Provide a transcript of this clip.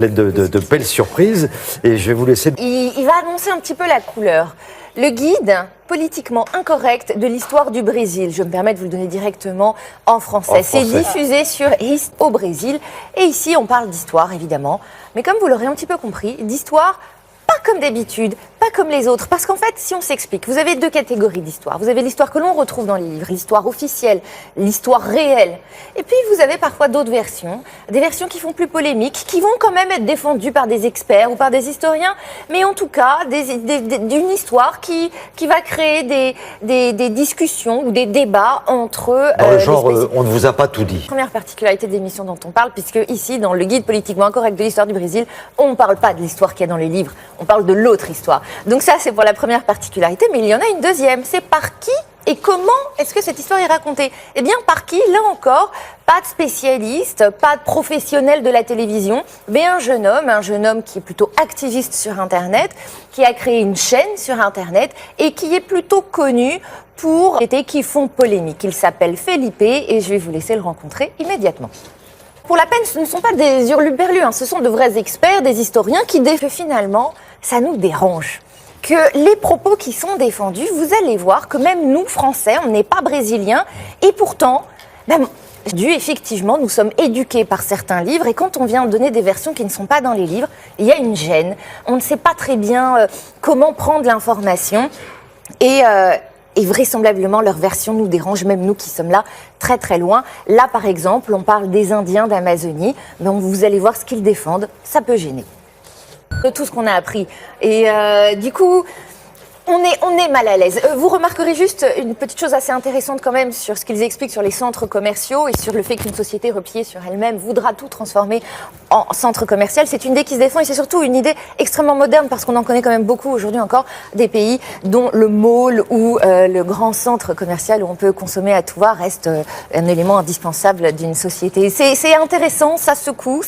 De belles surprises et je vais vous laisser... Il va annoncer un petit peu la couleur. Le guide politiquement incorrect de l'histoire du Brésil. Je me permets de vous le donner directement en français. C'est diffusé sur Hist au Brésil. Et ici, on parle d'histoire, évidemment. Mais comme vous l'aurez un petit peu compris, d'histoire pas comme d'habitude, pas comme les autres. Parce qu'en fait, si on s'explique, vous avez deux catégories d'histoire. Vous avez l'histoire que l'on retrouve dans les livres, l'histoire officielle, l'histoire réelle. Et puis, vous avez parfois d'autres versions, des versions qui font plus polémique, qui vont quand même être défendues par des experts ou par des historiens, mais en tout cas, d'une histoire qui va créer des discussions ou des débats entre... Dans le genre, on ne vous a pas tout dit. Première particularité de l'émission dont on parle, puisque ici, dans le guide politiquement incorrect de l'histoire du Brésil, on ne parle pas de l'histoire qu'il y a dans les livres, on parle de l'autre histoire. Donc ça, c'est pour la première particularité, mais il y en a une deuxième. C'est par qui et comment est-ce que cette histoire est racontée? Eh bien, par qui? Là encore, pas de spécialiste, pas de professionnel de la télévision, mais un jeune homme qui est plutôt activiste sur Internet, qui a créé une chaîne sur Internet et qui est plutôt connu pour les qui font polémique. Il s'appelle Felipe et je vais vous laisser le rencontrer immédiatement. Pour la peine, ce ne sont pas des hurluberlus, ce sont de vrais experts, des historiens qui disent que finalement, ça nous dérange. Que les propos qui sont défendus, vous allez voir que même nous, Français, on n'est pas brésiliens. Et pourtant, effectivement, nous sommes éduqués par certains livres. Et quand on vient donner des versions qui ne sont pas dans les livres, il y a une gêne. On ne sait pas très bien comment prendre l'information. Et vraisemblablement, leur version nous dérange, même nous qui sommes là très très loin. Là, par exemple, on parle des Indiens d'Amazonie. Donc, vous allez voir ce qu'ils défendent. Ça peut gêner. De tout ce qu'on a appris. Et du coup, on est mal à l'aise. Vous remarquerez juste une petite chose assez intéressante quand même sur ce qu'ils expliquent sur les centres commerciaux et sur le fait qu'une société repliée sur elle-même voudra tout transformer en centre commercial. C'est une idée qui se défend et c'est surtout une idée extrêmement moderne parce qu'on en connaît quand même beaucoup aujourd'hui encore des pays dont le mall ou le grand centre commercial où on peut consommer à tout va reste un élément indispensable d'une société. C'est intéressant, ça secoue.